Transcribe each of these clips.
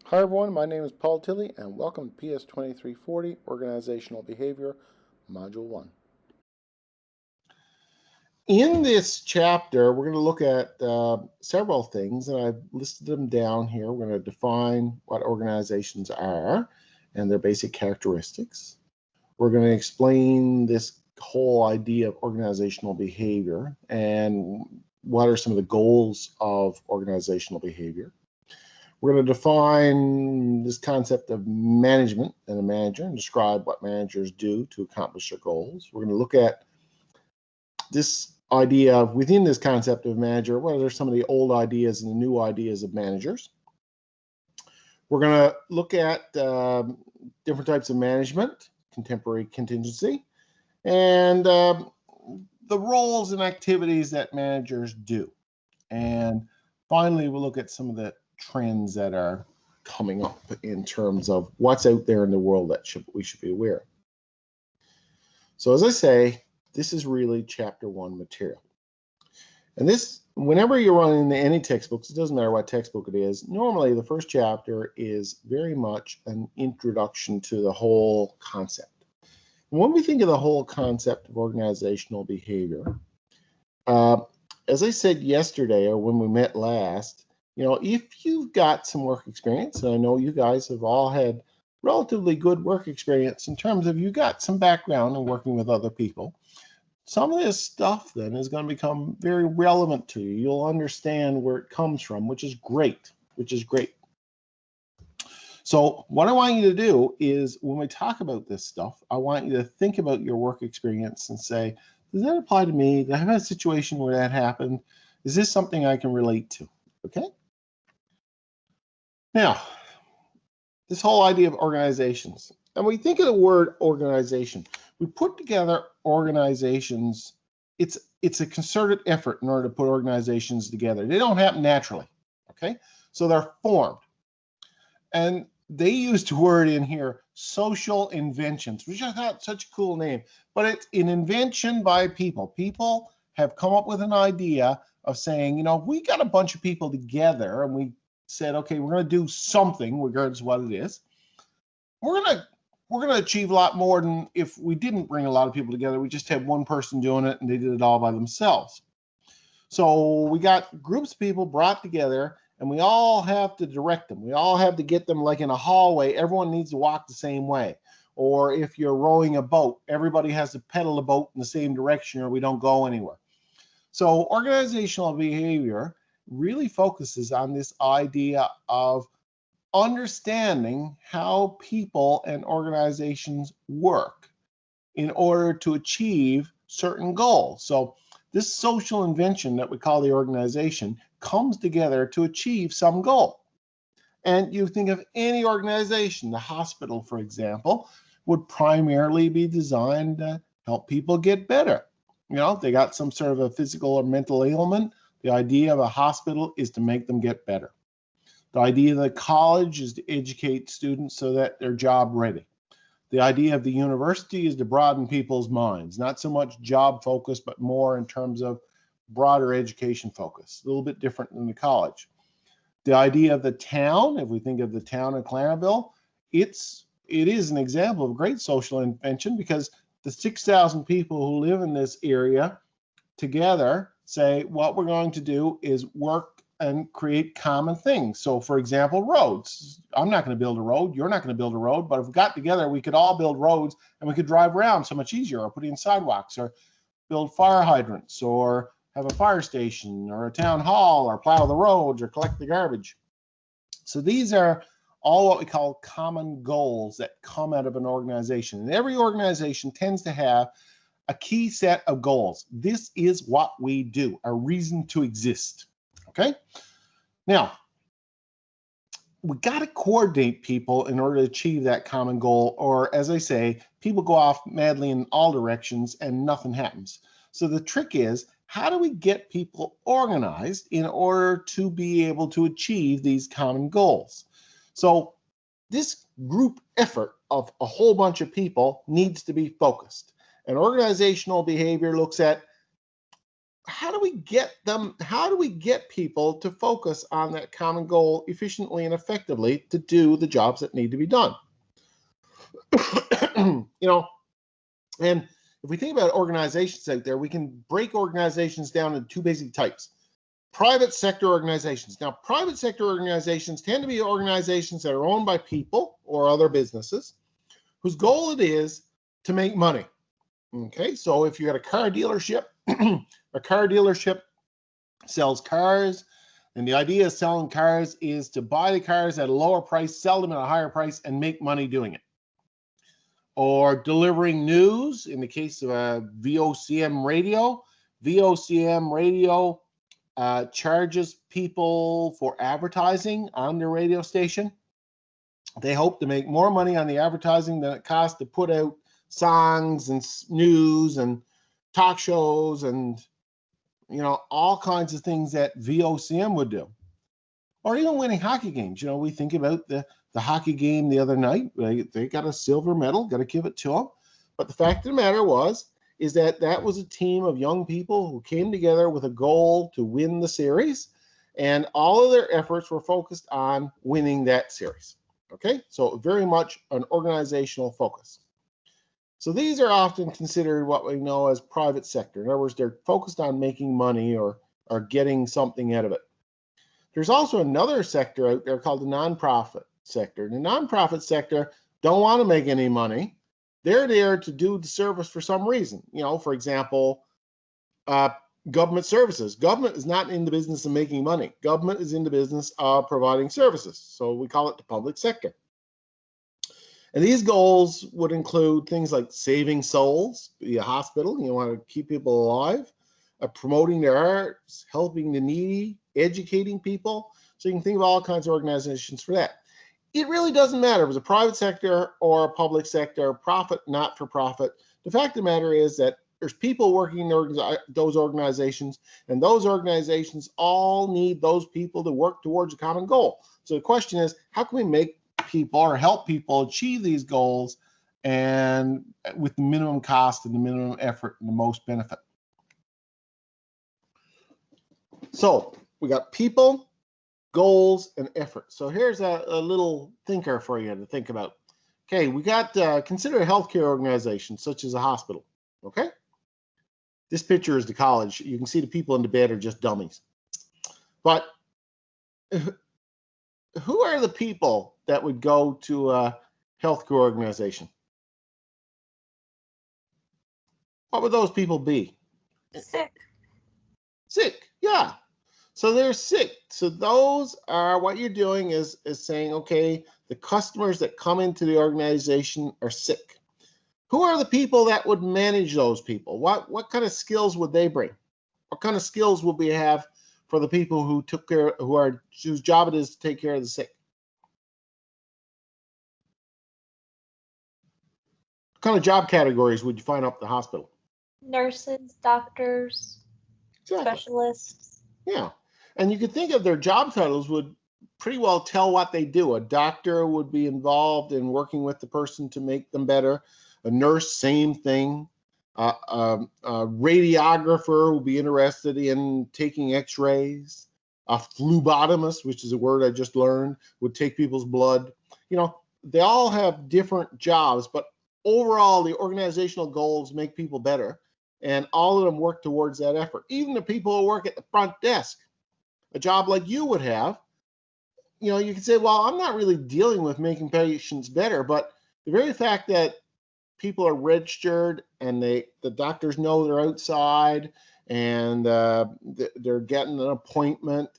Hi everyone, my name is Paul Tilley and welcome to PS2340 Organizational Behavior, Module 1. In this chapter, we're going to look at several things, and I've listed them down here. We're going to define what organizations are and their basic characteristics. We're going to explain this whole idea of organizational behavior and what are some of the goals of organizational behavior. We're going to define this concept of management and a manager and describe what managers do to accomplish their goals. We're going to look at this idea of, within this concept of manager, what are some of the old ideas and the new ideas of managers. We're going to look at different types of management, contemporary contingency, and the roles and activities that managers do. And finally, we'll look at some of the trends that are coming up in terms of what's out there in the world that we should be aware of. So as I say, this is really chapter 1 material. And this, whenever you run into any textbooks, it doesn't matter what textbook it is, normally the first chapter is very much an introduction to the whole concept. And when we think of the whole concept of organizational behavior, as I said yesterday, or when we met last, you know, if you've got some work experience, and I know you guys have all had relatively good work experience in terms of you got some background in working with other people, some of this stuff then is going to become very relevant to you. You'll understand where it comes from, which is great, So what I want you to do is, when we talk about this stuff, I want you to think about your work experience and say, does that apply to me? Did I have a situation where that happened? Is this something I can relate to? Okay. Now, this whole idea of organizations, and we think of the word organization, we put together organizations. It's a concerted effort in order to put organizations together. They don't happen naturally, okay? So they're formed. And they used the word in here, social inventions, which I thought such a cool name, but it's an invention by people. People have come up with an idea of saying, you know, we got a bunch of people together and we said, okay, we're going to do something, regardless of what it is. We're going to achieve a lot more than if we didn't bring a lot of people together. We just had one person doing it and they did it all by themselves. So we got groups of people brought together and we all have to direct them. We all have to get them, like in a hallway. Everyone needs to walk the same way. Or if you're rowing a boat, everybody has to pedal the boat in the same direction or we don't go anywhere. So organizational behavior really focuses on this idea of understanding how people and organizations work in order to achieve certain goals. So this social invention that we call the organization comes together to achieve some goal. And you think of any organization, the hospital, for example, would primarily be designed to help people get better. You know, if they got some sort of a physical or mental ailment, the idea of a hospital is to make them get better. The idea of the college is to educate students so that they're job ready. The idea of the university is to broaden people's minds, not so much job focus, but more in terms of broader education focus, a little bit different than the college. The idea of the town, if we think of the town of Clarendon, it is an example of great social invention, because the 6,000 people who live in this area together say, what we're going to do is work and create common things. So for example, roads. I'm not going to build a road, you're not going to build a road, but if we got together, we could all build roads and we could drive around so much easier, or put in sidewalks, or build fire hydrants, or have a fire station, or a town hall, or plow the roads, or collect the garbage. So these are all what we call common goals that come out of an organization. And every organization tends to have a key set of goals. This is what we do, a reason to exist. Okay? Now, we got to coordinate people in order to achieve that common goal, or as I say, people go off madly in all directions and nothing happens. So the trick is, how do we get people organized in order to be able to achieve these common goals? So this group effort of a whole bunch of people needs to be focused. And organizational behavior looks at how do we get them? How do we get people to focus on that common goal efficiently and effectively to do the jobs that need to be done? And if we think about organizations out there, we can break organizations down into two basic types. Private sector organizations. Now, private sector organizations tend to be organizations that are owned by people or other businesses whose goal it is to make money. Okay, so if you got a car dealership, a car dealership sells cars, and the idea of selling cars is to buy the cars at a lower price, sell them at a higher price, and make money doing it. Or delivering news, in the case of a VOCM radio. VOCM radio charges people for advertising on their radio station. They hope to make more money on the advertising than it costs to put out songs and news and talk shows and all kinds of things that VOCM would do. Or even winning hockey games. We think about the hockey game the other night. They got a silver medal, got to give it to them. But the fact of the matter is that was a team of young people who came together with a goal to win the series, and all of their efforts were focused on winning that series. Okay, so very much an organizational focus. So these are often considered what we know as private sector. In other words, they're focused on making money or getting something out of it. There's also another sector out there called the nonprofit sector. The nonprofit sector don't want to make any money. They're there to do the service for some reason. For example, government services. Government is not in the business of making money. Government is in the business of providing services. So we call it the public sector. And these goals would include things like saving souls, be a hospital, you want to keep people alive, promoting their arts, helping the needy, educating people. So you can think of all kinds of organizations for that. It really doesn't matter if it's a private sector or a public sector, profit, not for profit. The fact of the matter is that there's people working in those organizations, and those organizations all need those people to work towards a common goal. So the question is, how can we make people or help people achieve these goals and with the minimum cost and the minimum effort and the most benefit? So we got people, goals, and effort. So here's a little thinker for you to think about. Okay, we got consider a healthcare organization such as a hospital. Okay, this picture is the college. You can see the people in the bed are just dummies. But who are the people that would go to a healthcare organization? What would those people be? Sick. Sick, yeah. So they're sick. So those are what you're doing is saying, okay, the customers that come into the organization are sick. Who are the people that would manage those people? What kind of skills would they bring? What kind of skills would we have for the people who whose job it is to take care of the sick? What kind of job categories would you find up at the hospital? Nurses, doctors, specialists. Yeah. And you could think of their job titles would pretty well tell what they do. A doctor would be involved in working with the person to make them better. A nurse, same thing. A radiographer will be interested in taking x-rays. A phlebotomist, which is a word I just learned, would take people's blood. They all have different jobs, but overall, the organizational goals make people better, and all of them work towards that effort. Even the people who work at the front desk, a job like you would have, you can say, well, I'm not really dealing with making patients better, but the very fact that people are registered and the doctors know they're outside and they're getting an appointment,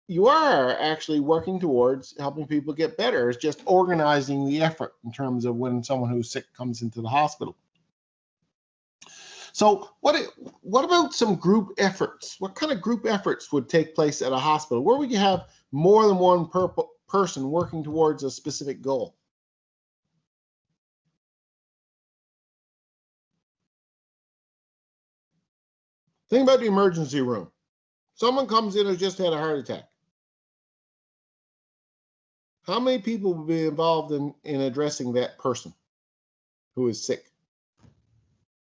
you are actually working towards helping people get better. It's just organizing the effort in terms of when someone who's sick comes into the hospital. So what about some group efforts? What kind of group efforts would take place at a hospital? Where would you have more than one person working towards a specific goal? Think about the emergency room. Someone comes in who just had a heart attack. How many people will be involved in addressing that person who is sick?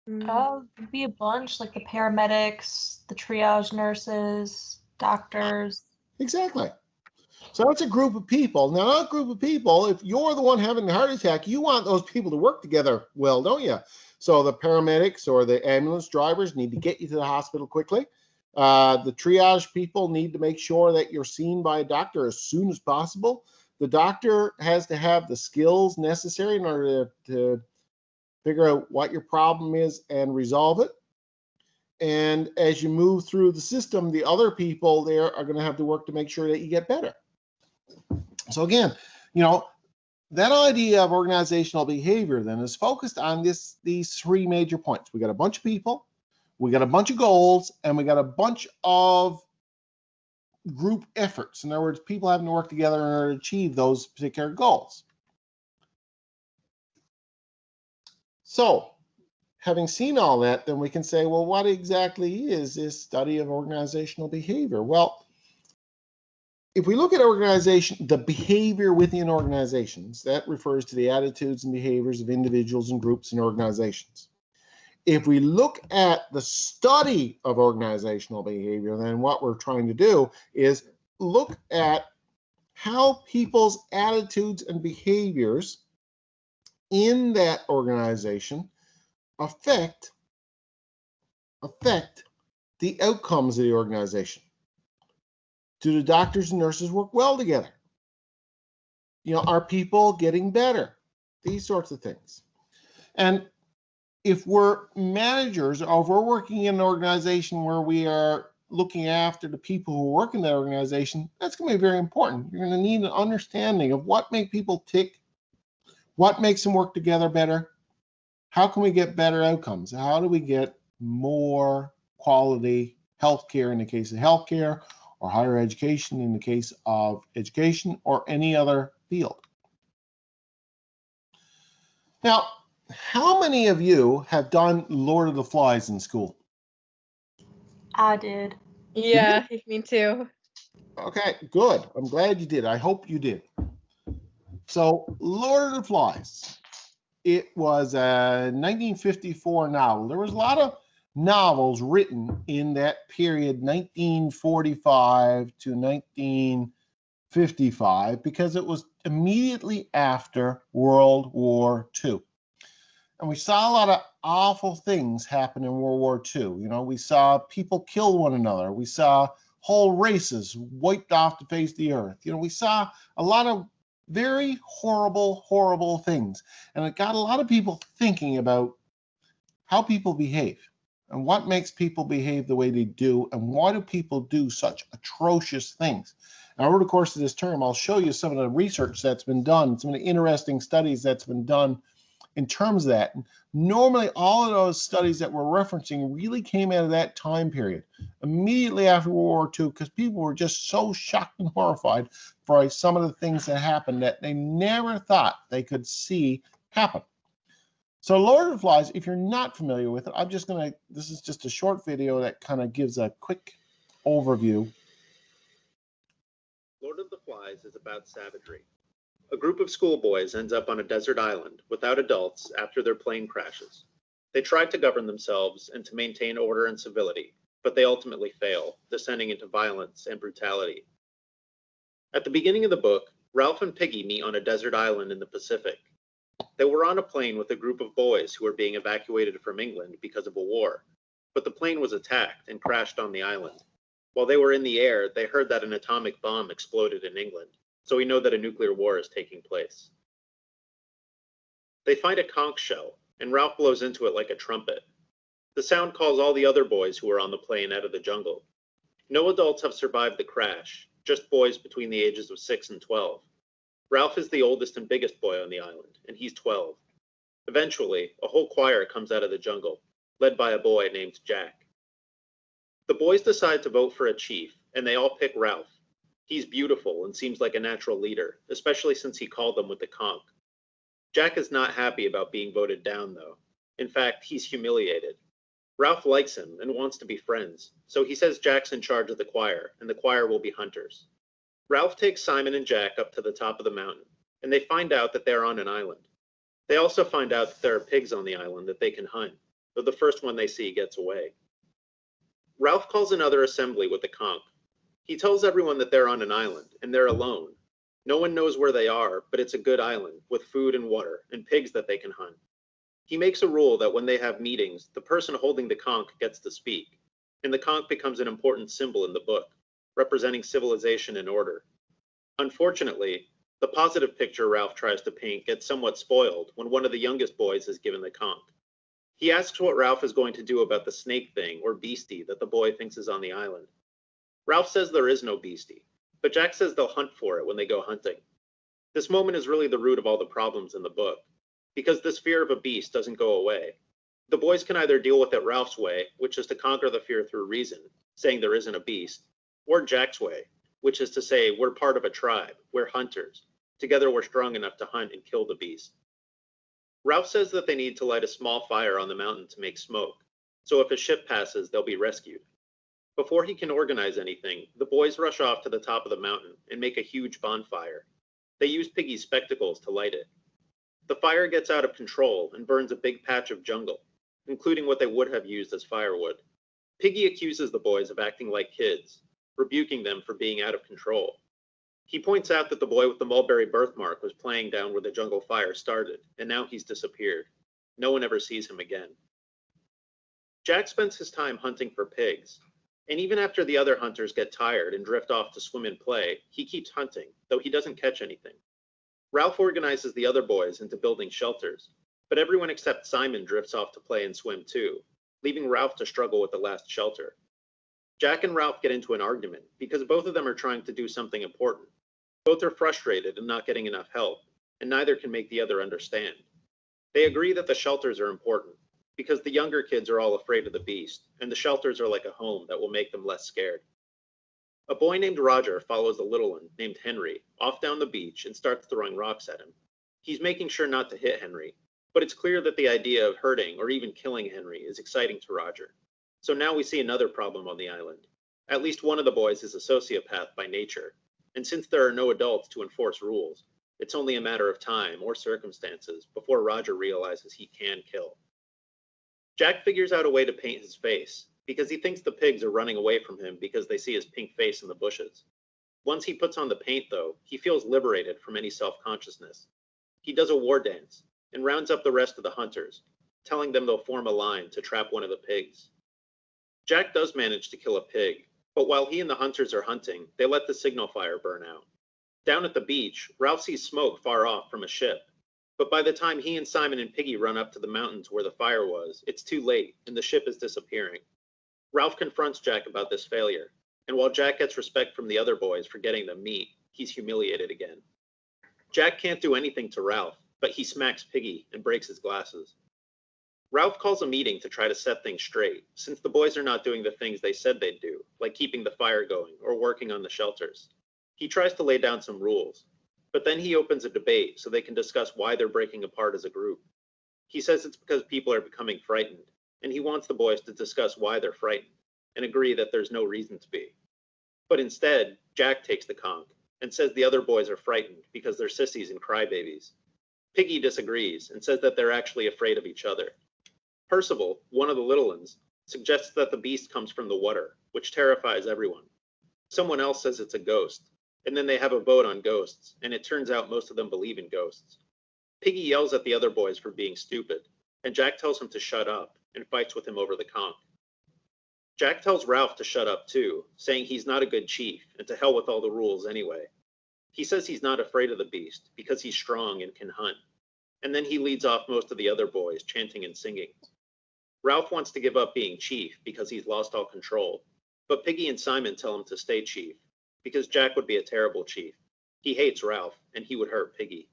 It'd be a bunch, like the paramedics, the triage nurses, doctors. Exactly. So that's a group of people. Now, that group of people, if you're the one having the heart attack, you want those people to work together well, don't you? So the paramedics or the ambulance drivers need to get you to the hospital quickly. The triage people need to make sure that you're seen by a doctor as soon as possible. The doctor has to have the skills necessary in order to figure out what your problem is and resolve it. And as you move through the system, the other people there are going to have to work to make sure that you get better. So again, that idea of organizational behavior then is focused on these three major points. We got a bunch of people, we got a bunch of goals, and we got a bunch of group efforts. In other words, people having to work together in order to achieve those particular goals. So having seen all that, then we can say, well, what exactly is this study of organizational behavior? Well, if we look at organization, the behavior within organizations, that refers to the attitudes and behaviors of individuals and groups and organizations. If we look at the study of organizational behavior, then what we're trying to do is look at how people's attitudes and behaviors in that organization affect the outcomes of the organization. Do the doctors and nurses work well together? Are people getting better? These sorts of things. And if we're managers or if we're working in an organization where we are looking after the people who work in that organization, that's going to be very important. You're going to need an understanding of what makes people tick, what makes them work together better, how can we get better outcomes, how do we get more quality healthcare in the case of healthcare, or higher education in the case of education, or any other field. Now, how many of you have done Lord of the Flies in school? I did. Yeah, me too. Okay, good. I'm glad you did. I hope you did. So, Lord of the Flies, it was a 1954 novel. There was a lot of novels written in that period, 1945 to 1955, because it was immediately after World War II. And we saw a lot of awful things happen in World War II. We saw people kill one another. We saw whole races wiped off the face of the earth. We saw a lot of very horrible, horrible things. And it got a lot of people thinking about how people behave and what makes people behave the way they do, and why do people do such atrocious things. And over the course of this term, I'll show you some of the research that's been done, some of the interesting studies that's been done in terms of that. And normally, all of those studies that we're referencing really came out of that time period, immediately after World War II, because people were just so shocked and horrified by some of the things that happened that they never thought they could see happen. So Lord of the Flies, if you're not familiar with it, this is just a short video that kind of gives a quick overview. Lord of the Flies is about savagery. A group of schoolboys ends up on a desert island without adults after their plane crashes. They try to govern themselves and to maintain order and civility, but they ultimately fail, descending into violence and brutality. At the beginning of the book, Ralph and Piggy meet on a desert island in the Pacific. They were on a plane with a group of boys who were being evacuated from England because of a war, but the plane was attacked and crashed on the island. While they were in the air, they heard that an atomic bomb exploded in England, so we know that a nuclear war is taking place. They find a conch shell, and Ralph blows into it like a trumpet. The sound calls all the other boys who were on the plane out of the jungle. No adults have survived the crash, just boys between the ages of 6 and 12. Ralph is the oldest and biggest boy on the island, and he's 12. Eventually, a whole choir comes out of the jungle, led by a boy named Jack. The boys decide to vote for a chief, and they all pick Ralph. He's beautiful and seems like a natural leader, especially since he called them with the conch. Jack is not happy about being voted down, though. In fact, he's humiliated. Ralph likes him and wants to be friends, so he says Jack's in charge of the choir, and the choir will be hunters. Ralph takes Simon and Jack up to the top of the mountain, and they find out that they're on an island. They also find out that there are pigs on the island that they can hunt, though the first one they see gets away. Ralph calls another assembly with the conch. He tells everyone that they're on an island, and they're alone. No one knows where they are, but it's a good island, with food and water, and pigs that they can hunt. He makes a rule that when they have meetings, the person holding the conch gets to speak, and the conch becomes an important symbol in the book, representing civilization and order. Unfortunately, the positive picture Ralph tries to paint gets somewhat spoiled when one of the youngest boys is given the conch. He asks what Ralph is going to do about the snake thing, or beastie, that the boy thinks is on the island. Ralph says there is no beastie, but Jack says they'll hunt for it when they go hunting. This moment is really the root of all the problems in the book, because this fear of a beast doesn't go away. The boys can either deal with it Ralph's way, which is to conquer the fear through reason, saying there isn't a beast, or Jack's way, which is to say we're part of a tribe, we're hunters. Together we're strong enough to hunt and kill the beast. Ralph says that they need to light a small fire on the mountain to make smoke, so if a ship passes, they'll be rescued. Before he can organize anything, the boys rush off to the top of the mountain and make a huge bonfire. They use Piggy's spectacles to light it. The fire gets out of control and burns a big patch of jungle, including what they would have used as firewood. Piggy accuses the boys of acting like kids, rebuking them for being out of control. He points out that the boy with the mulberry birthmark was playing down where the jungle fire started, and now he's disappeared. No one ever sees him again. Jack spends his time hunting for pigs, and even after the other hunters get tired and drift off to swim and play, he keeps hunting, though he doesn't catch anything. Ralph organizes the other boys into building shelters, but everyone except Simon drifts off to play and swim too, leaving Ralph to struggle with the last shelter. Jack and Ralph get into an argument because both of them are trying to do something important. Both are frustrated and not getting enough help, and neither can make the other understand. They agree that the shelters are important, because the younger kids are all afraid of the beast, and the shelters are like a home that will make them less scared. A boy named Roger follows a little one named Henry off down the beach and starts throwing rocks at him. He's making sure not to hit Henry, but it's clear that the idea of hurting or even killing Henry is exciting to Roger. So now we see another problem on the island. At least one of the boys is a sociopath by nature, and since there are no adults to enforce rules, it's only a matter of time or circumstances before Roger realizes he can kill. Jack figures out a way to paint his face, because he thinks the pigs are running away from him because they see his pink face in the bushes. Once he puts on the paint, though, he feels liberated from any self-consciousness. He does a war dance and rounds up the rest of the hunters, telling them they'll form a line to trap one of the pigs. Jack does manage to kill a pig, but while he and the hunters are hunting, they let the signal fire burn out. Down at the beach, Ralph sees smoke far off from a ship, but by the time he and Simon and Piggy run up to the mountains where the fire was, it's too late and the ship is disappearing. Ralph confronts Jack about this failure, and while Jack gets respect from the other boys for getting them meat, he's humiliated again. Jack can't do anything to Ralph, but he smacks Piggy and breaks his glasses. Ralph calls a meeting to try to set things straight, since the boys are not doing the things they said they'd do, like keeping the fire going or working on the shelters. He tries to lay down some rules, but then he opens a debate so they can discuss why they're breaking apart as a group. He says it's because people are becoming frightened, and he wants the boys to discuss why they're frightened, and agree that there's no reason to be. But instead, Jack takes the conch, and says the other boys are frightened because they're sissies and crybabies. Piggy disagrees, and says that they're actually afraid of each other. Percival, one of the little ones, suggests that the beast comes from the water, which terrifies everyone. Someone else says it's a ghost, and then they have a vote on ghosts, and it turns out most of them believe in ghosts. Piggy yells at the other boys for being stupid, and Jack tells him to shut up, and fights with him over the conch. Jack tells Ralph to shut up too, saying he's not a good chief, and to hell with all the rules anyway. He says he's not afraid of the beast, because he's strong and can hunt, and then he leads off most of the other boys, chanting and singing. Ralph wants to give up being chief because he's lost all control, but Piggy and Simon tell him to stay chief, because Jack would be a terrible chief. He hates Ralph, and he would hurt Piggy.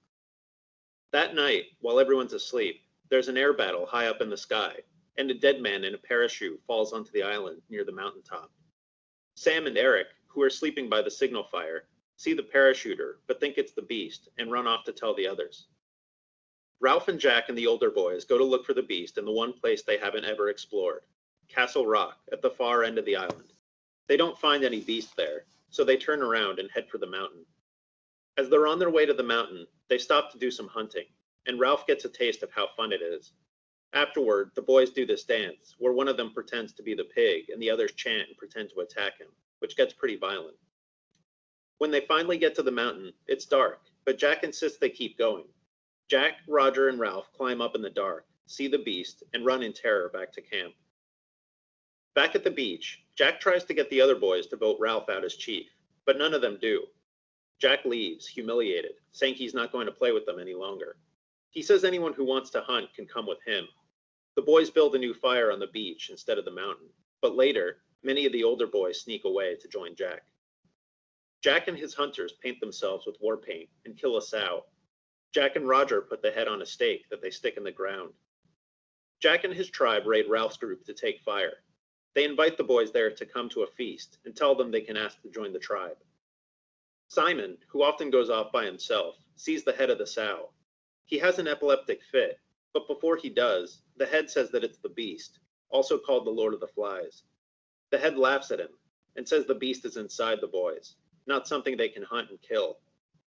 That night, while everyone's asleep, there's an air battle high up in the sky, and a dead man in a parachute falls onto the island near the mountaintop. Sam and Eric, who are sleeping by the signal fire, see the parachuter, but think it's the beast, and run off to tell the others. Ralph and Jack and the older boys go to look for the beast in the one place they haven't ever explored, Castle Rock, at the far end of the island. They don't find any beast there, so they turn around and head for the mountain. As they're on their way to the mountain, they stop to do some hunting, and Ralph gets a taste of how fun it is. Afterward, the boys do this dance, where one of them pretends to be the pig and the others chant and pretend to attack him, which gets pretty violent. When they finally get to the mountain, it's dark, but Jack insists they keep going. Jack, Roger, and Ralph climb up in the dark, see the beast, and run in terror back to camp. Back at the beach, Jack tries to get the other boys to vote Ralph out as chief, but none of them do. Jack leaves, humiliated, saying he's not going to play with them any longer. He says anyone who wants to hunt can come with him. The boys build a new fire on the beach instead of the mountain, but later, many of the older boys sneak away to join Jack. Jack and his hunters paint themselves with war paint and kill a sow. Jack and Roger put the head on a stake that they stick in the ground. Jack and his tribe raid Ralph's group to take fire. They invite the boys there to come to a feast and tell them they can ask to join the tribe. Simon, who often goes off by himself, sees the head of the sow. He has an epileptic fit, but before he does, the head says that it's the beast, also called the Lord of the Flies. The head laughs at him and says the beast is inside the boys, not something they can hunt and kill.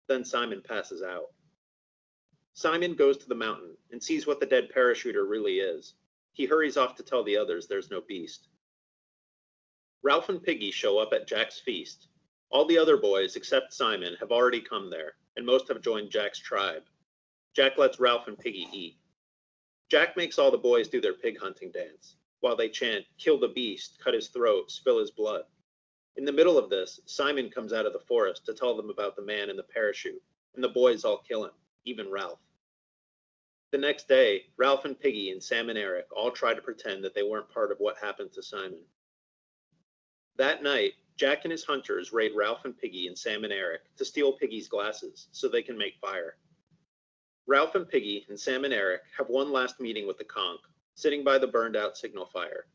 Then Simon passes out. Simon goes to the mountain and sees what the dead parachuter really is. He hurries off to tell the others there's no beast. Ralph and Piggy show up at Jack's feast. All the other boys, except Simon, have already come there, and most have joined Jack's tribe. Jack lets Ralph and Piggy eat. Jack makes all the boys do their pig hunting dance, while they chant, "Kill the beast, cut his throat, spill his blood." In the middle of this, Simon comes out of the forest to tell them about the man in the parachute, and the boys all kill him, even Ralph. The next day, Ralph and Piggy and Sam and Eric all try to pretend that they weren't part of what happened to Simon. That night, Jack and his hunters raid Ralph and Piggy and Sam and Eric to steal Piggy's glasses so they can make fire. Ralph and Piggy and Sam and Eric have one last meeting with the conch, sitting by the burned out signal fire.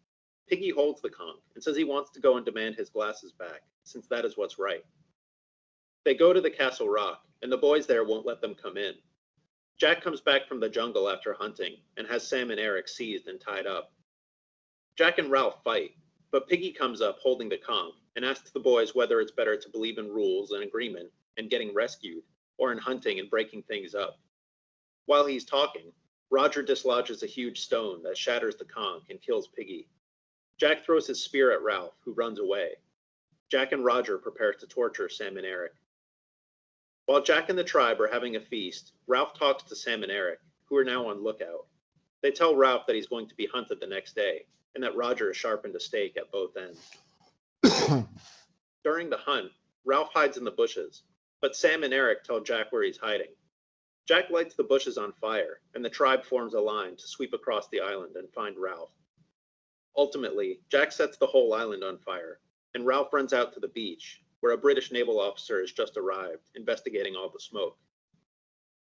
Piggy holds the conch and says he wants to go and demand his glasses back, since that is what's right. They go to the Castle Rock, and the boys there won't let them come in. Jack comes back from the jungle after hunting and has Sam and Eric seized and tied up. Jack and Ralph fight, but Piggy comes up holding the conch and asks the boys whether it's better to believe in rules and agreement and getting rescued, or in hunting and breaking things up. While he's talking, Roger dislodges a huge stone that shatters the conch and kills Piggy. Jack throws his spear at Ralph, who runs away. Jack and Roger prepare to torture Sam and Eric. While Jack and the tribe are having a feast, Ralph talks to Sam and Eric, who are now on lookout. They tell Ralph that he's going to be hunted the next day, and that Roger has sharpened a stake at both ends. During the hunt, Ralph hides in the bushes, but Sam and Eric tell Jack where he's hiding. Jack lights the bushes on fire, and the tribe forms a line to sweep across the island and find Ralph. Ultimately, Jack sets the whole island on fire, and Ralph runs out to the beach, where a British naval officer has just arrived, investigating all the smoke.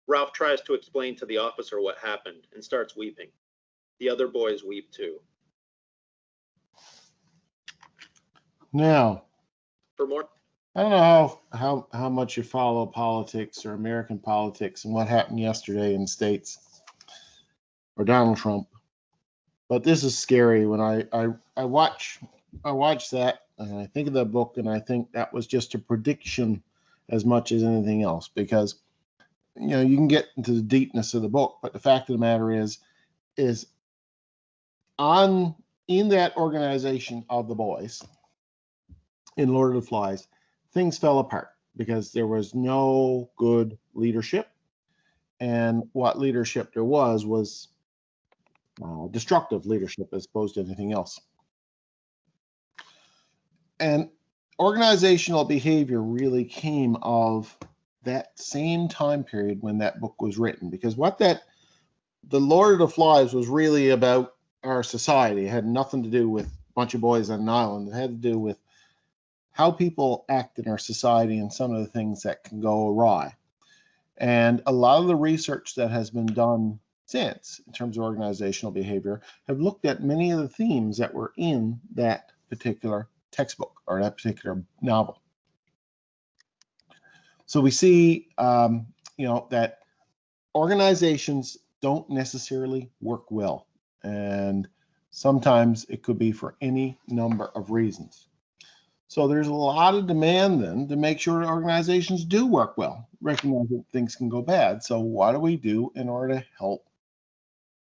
Ralph tries to explain to the officer what happened and starts weeping. The other boys weep too. Now, For more, I don't know how much you follow politics or American politics and what happened yesterday in the States or Donald Trump, but this is scary. When I watch that and I think of the book, and I think that was just a prediction as much as anything else, because you can get into the deepness of the book, but the fact of the matter is in that organization of the boys in Lord of the Flies, things fell apart because there was no good leadership, and what leadership there was destructive leadership as opposed to anything else. And organizational behavior really came of that same time period when that book was written, because the Lord of the Flies was really about our society. It had nothing to do with a bunch of boys on an island. It had to do with how people act in our society and some of the things that can go awry. And a lot of the research that has been done since in terms of organizational behavior have looked at many of the themes that were in that particular textbook or that particular novel. So we see, that organizations don't necessarily work well, and sometimes it could be for any number of reasons. So there's a lot of demand then to make sure organizations do work well, recognize that things can go bad. So what do we do in order to help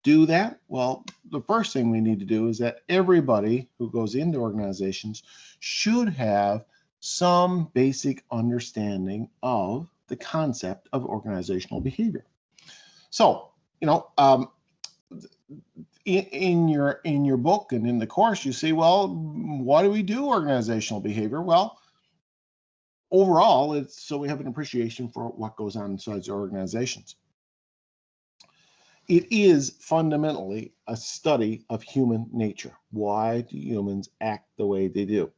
do that? Well, the first thing we need to do is that everybody who goes into organizations should have some basic understanding of the concept of organizational behavior. So, in your book and in the course, you say, well, why do we do organizational behavior? Well, overall, it's so we have an appreciation for what goes on inside the organizations. It is fundamentally a study of human nature. Why do humans act the way they do?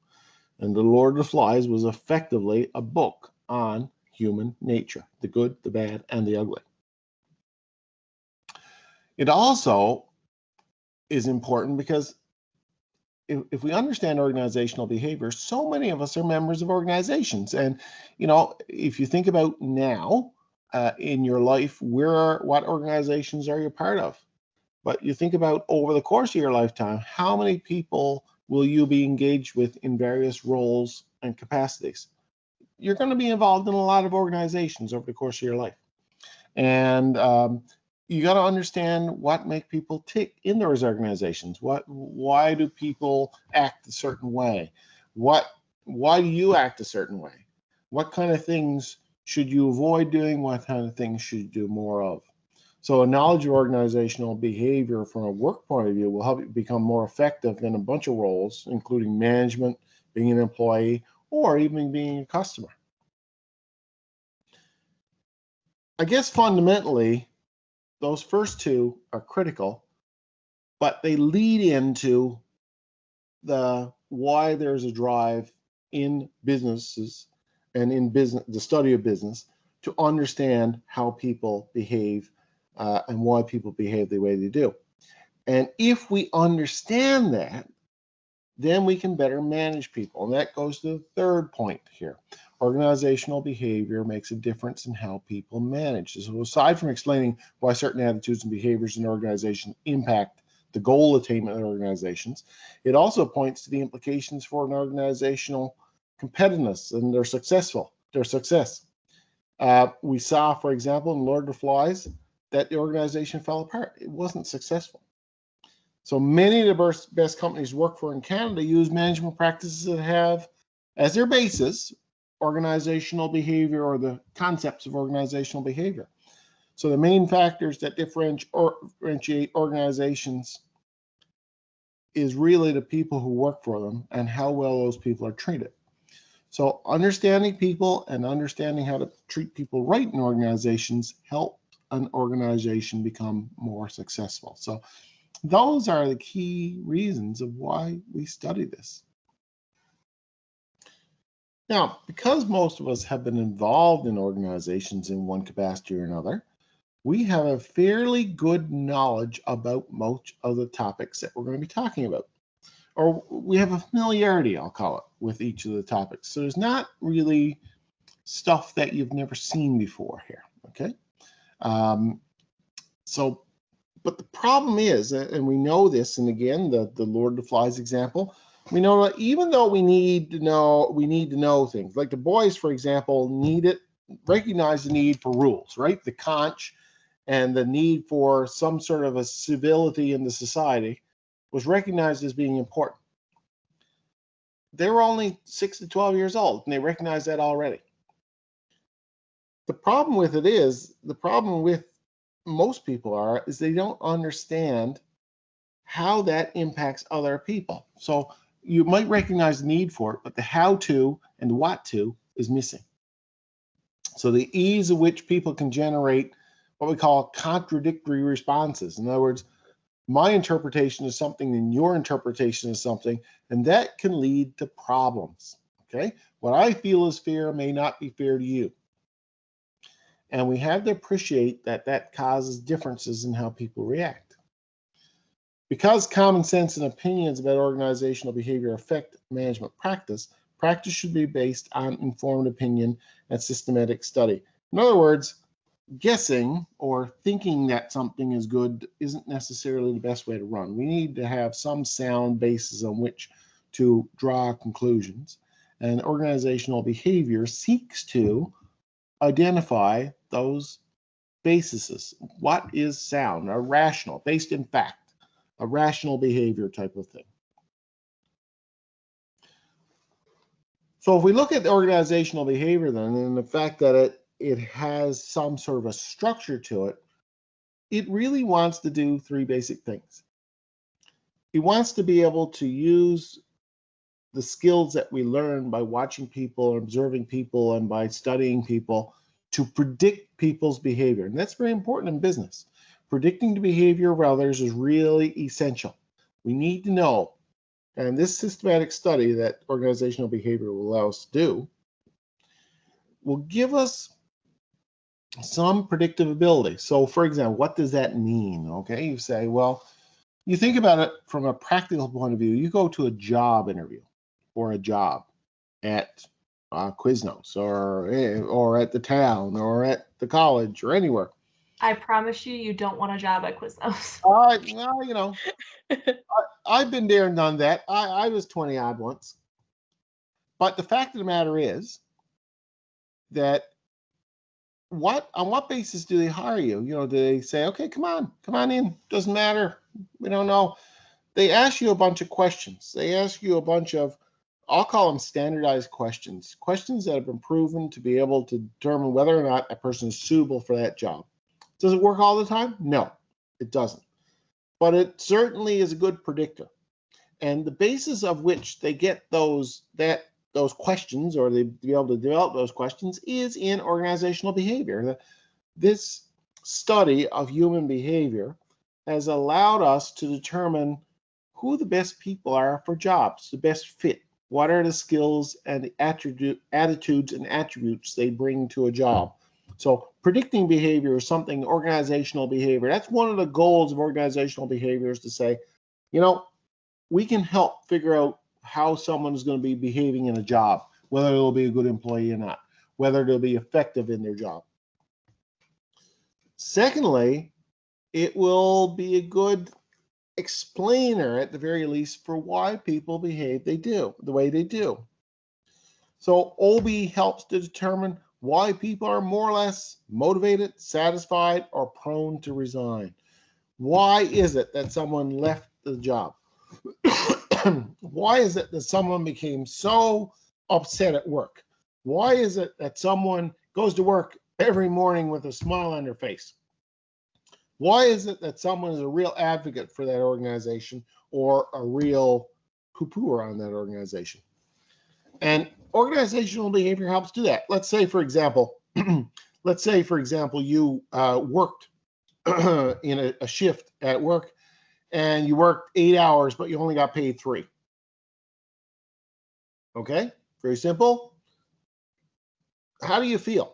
And The Lord of the Flies was effectively a book on human nature, the good, the bad, and the ugly. It also is important because if we understand organizational behavior, so many of us are members of organizations. And, if you think about now in your life, what organizations are you part of? But you think about over the course of your lifetime, how many people will you be engaged with in various roles and capacities? You're going to be involved in a lot of organizations over the course of your life. And you got to understand what make people tick in those organizations. Why do people act a certain way? Why do you act a certain way? What kind of things should you avoid doing? What kind of things should you do more of? So a knowledge of organizational behavior from a work point of view will help you become more effective in a bunch of roles, including management, being an employee, or even being a customer. I guess fundamentally, those first two are critical, but they lead into the why there's a drive in businesses and in business, the study of business, to understand how people behave and why people behave the way they do. And if we understand that, then we can better manage people. And that goes to the third point here. Organizational behavior makes a difference in how people manage. So aside from explaining why certain attitudes and behaviors in organizations impact the goal attainment of organizations, it also points to the implications for an organizational competitiveness and their success. We saw, for example, in Lord of the Flies, that the organization fell apart. It wasn't successful. So many of the best companies work for in Canada use management practices that have as their basis organizational behavior or the concepts of organizational behavior. So the main factors that differentiate organizations is really the people who work for them and how well those people are treated. So understanding people and understanding how to treat people right in organizations help an organization become more successful. So those are the key reasons of why we study this. Now, because most of us have been involved in organizations in one capacity or another, we have a fairly good knowledge about most of the topics that we're going to be talking about. Or we have a familiarity, I'll call it, with each of the topics. So there's not really stuff that you've never seen before here, okay? But the problem is, and we know this, and again, the Lord of the Flies example, we know that even though we need to know things, like the boys, for example, recognize the need for rules, right? The conch and the need for some sort of a civility in the society was recognized as being important. They were only 6 to 12 years old, and they recognized that already. The problem with most people is they don't understand how that impacts other people. So you might recognize the need for it, but the how to and what to is missing. So the ease of which people can generate what we call contradictory responses. In other words, my interpretation is something and your interpretation is something, and that can lead to problems. Okay? What I feel is fair may not be fair to you. And we have to appreciate that causes differences in how people react. Because common sense and opinions about organizational behavior affect management practice, practice should be based on informed opinion and systematic study. In other words, guessing or thinking that something is good isn't necessarily the best way to run. We need to have some sound basis on which to draw conclusions. And organizational behavior seeks to identify those bases. What is sound? A rational, based in fact, a rational behavior type of thing. So if we look at the organizational behavior then, and the fact that it has some sort of a structure to it, it really wants to do three basic things. It wants to be able to use the skills that we learn by watching people, observing people, and by studying people to predict people's behavior. And that's very important in business. Predicting the behavior of others is really essential. We need to know, and this systematic study that organizational behavior will allow us to do will give us some predictive ability. So for example, what does that mean? Okay, you say, well, you think about it from a practical point of view. You go to a job interview or a job at Quiznos or at the town or at the college or anywhere. I promise you don't want a job at Quiznos. Well, you know, I've been there and done that. I was 20 odd once. But the fact of the matter is that on what basis do they hire you? You know, do they say, okay, come on in, doesn't matter, we don't know. They ask you a bunch of questions. They ask you a bunch of, I'll call them standardized questions that have been proven to be able to determine whether or not a person is suitable for that job. Does it work all the time? No, it doesn't. But it certainly is a good predictor. And the basis of which they get those questions, or they be able to develop those questions, is in organizational behavior. This study of human behavior has allowed us to determine who the best people are for jobs, the best fit. What are the skills and the attitudes and attributes they bring to a job? So predicting behavior is something, organizational behavior. That's one of the goals of organizational behavior, is to say, you know, we can help figure out how someone is going to be behaving in a job, whether they'll be a good employee or not, whether they'll be effective in their job. Secondly, it will be a good explainer, at the very least, for why people behave the way they do. So OB helps to determine why people are more or less motivated, satisfied, or prone to resign. Why is it that someone left the job? Why is it that someone became so upset at work? Why is it that someone goes to work every morning with a smile on their face? Why is it that someone is a real advocate for that organization or a real poo-pooer on that organization? And organizational behavior helps do that. Let's say, for example, you worked in a shift at work, and you worked 8 hours, but you only got paid 3. Okay, very simple. How do you feel?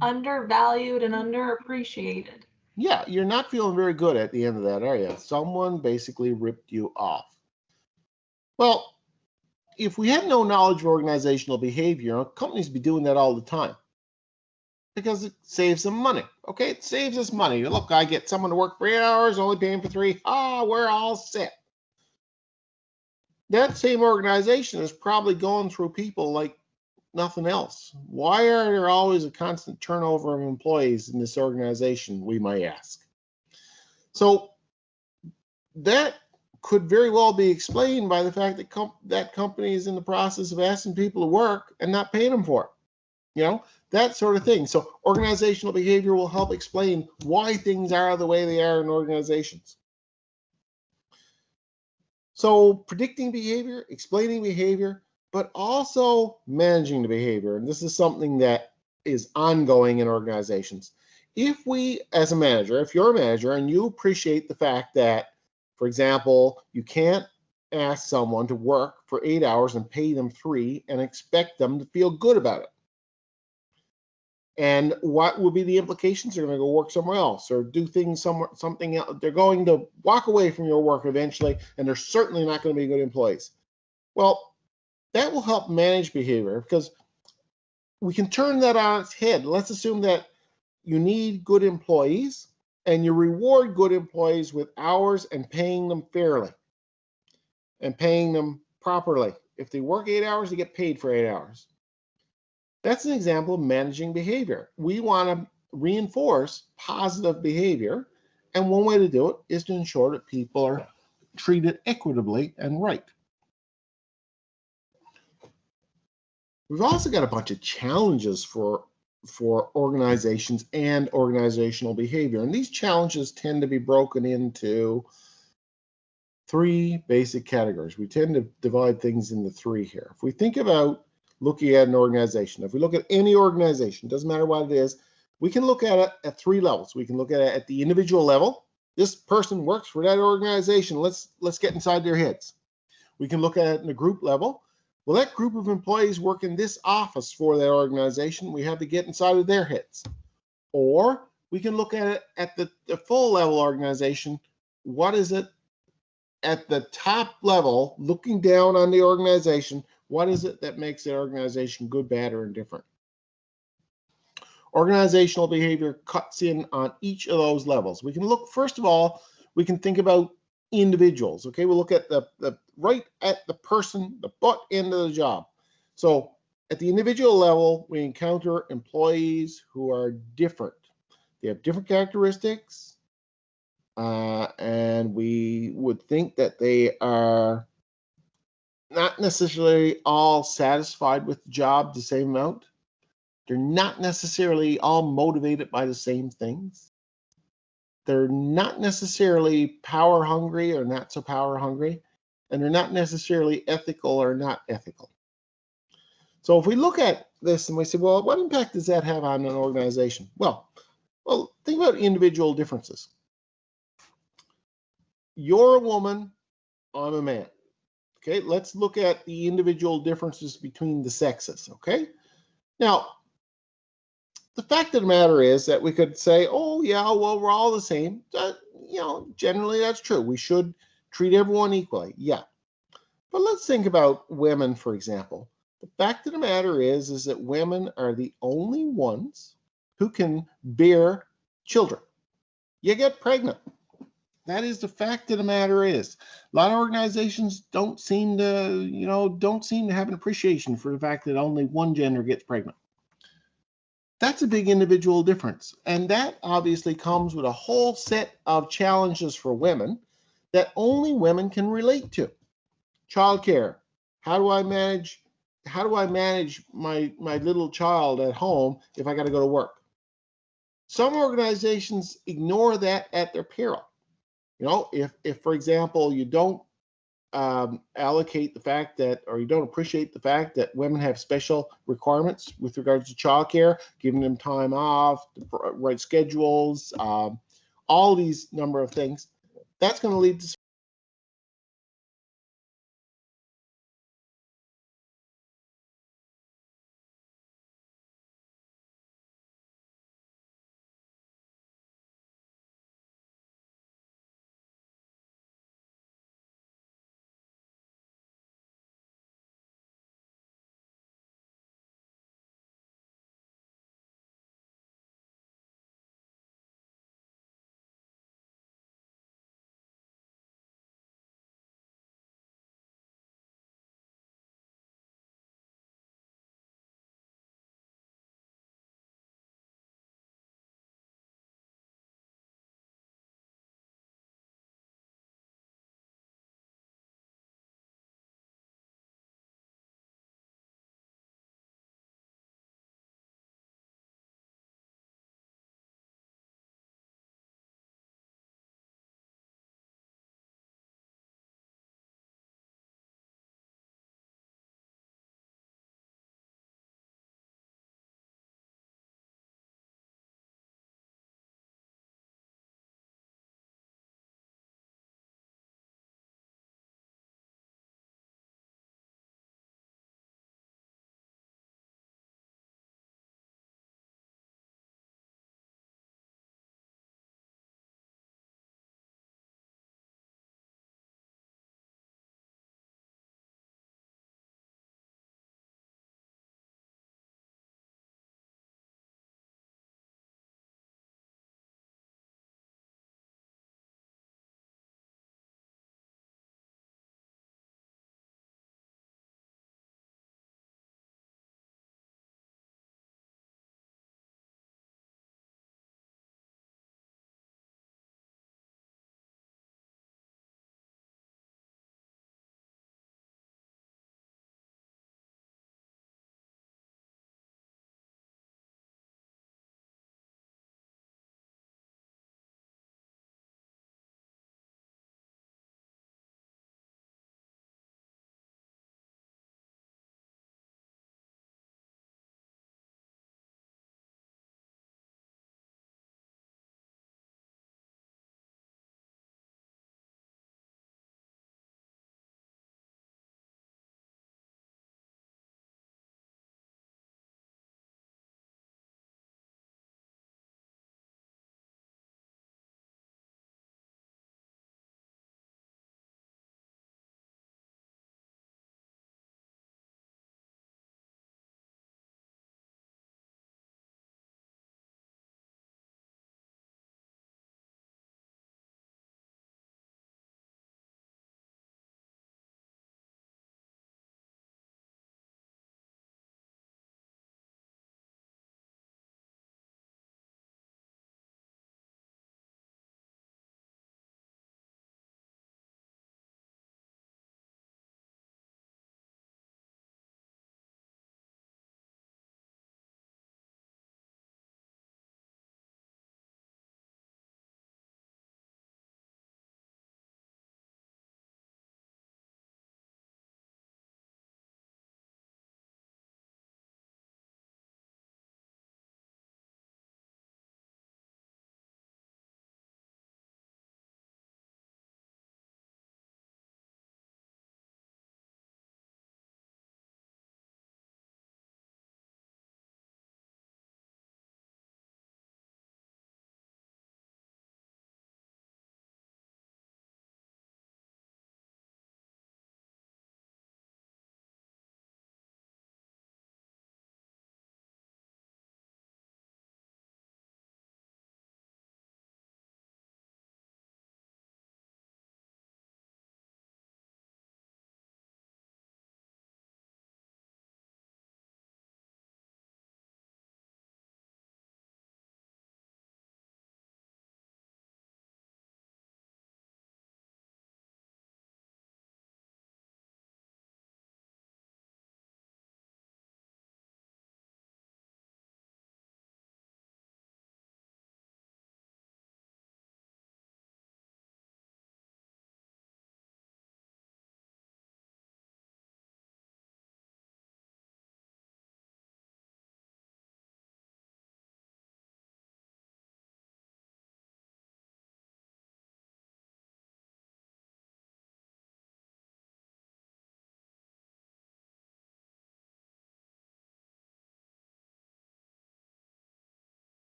Undervalued and underappreciated. Yeah, you're not feeling very good at the end of that, are you? Someone basically ripped you off. Well, if we had no knowledge of organizational behavior, companies would be doing that all the time, because it saves them money. Okay, it saves us money. Look, I get someone to work for 8 hours, only paying for 3. We're all set. That same organization is probably going through people like nothing else. Why are there always a constant turnover of employees in this organization, we might ask? So that could very well be explained by the fact that that company is in the process of asking people to work and not paying them for it. You know, that sort of thing. So organizational behavior will help explain why things are the way they are in organizations. So predicting behavior, explaining behavior, but also managing the behavior. And this is something that is ongoing in organizations. If we, as a manager, if you're a manager and you appreciate the fact that, for example, you can't ask someone to work for 8 hours and pay them 3 and expect them to feel good about it. And what will be the implications? They're going to go work somewhere else or do things something else. They're going to walk away from your work eventually, and they're certainly not going to be good employees. Well, that will help manage behavior, because we can turn that on its head. Let's assume that you need good employees, and you reward good employees with hours and paying them fairly and paying them properly. If they work 8 hours, they get paid for 8 hours. That's an example of managing behavior. We want to reinforce positive behavior, and one way to do it is to ensure that people are treated equitably and right. We've also got a bunch of challenges for organizations and organizational behavior, and these challenges tend to be broken into three basic categories. We tend to divide things into three here. If we think about looking at an organization, if we look at any organization, doesn't matter what it is, we can look at it at three levels. We can look at it at the individual level. This person works for that organization. Let's get inside their heads. We can look at it in the group level. Well, that group of employees work in this office for that organization. We have to get inside of their heads. Or we can look at it at the full level organization. What is it at the top level, looking down on the organization? What is it that makes the organization good, bad, or indifferent? Organizational behavior cuts in on each of those levels. We can look, first of all, we can think about individuals. Okay, we'll look at the right at the person, the butt end of the job. So at the individual level, we encounter employees who are different. They have different characteristics, and we would think that they are not necessarily all satisfied with the job the same amount. They're not necessarily all motivated by the same things. They're not necessarily power hungry or not so power hungry, and they're not necessarily ethical or not ethical. So if we look at this and we say, well, what impact does that have on an organization? Well, think about individual differences. You're a woman, I'm a man. Okay, let's look at the individual differences between the sexes, okay? Now, the fact of the matter is that we could say, oh, yeah, well, we're all the same. Generally that's true. We should treat everyone equally, yeah. But let's think about women, for example. The fact of the matter is that women are the only ones who can bear children. You get pregnant. That is the fact of the matter is. A lot of organizations don't seem to have an appreciation for the fact that only one gender gets pregnant. That's a big individual difference. And that obviously comes with a whole set of challenges for women that only women can relate to. Childcare. How do I manage my little child at home if I got to go to work? Some organizations ignore that at their peril. If for example, you don't allocate the fact that, or you don't appreciate the fact that women have special requirements with regards to childcare, giving them time off, the right schedules, all these number of things, that's going to lead to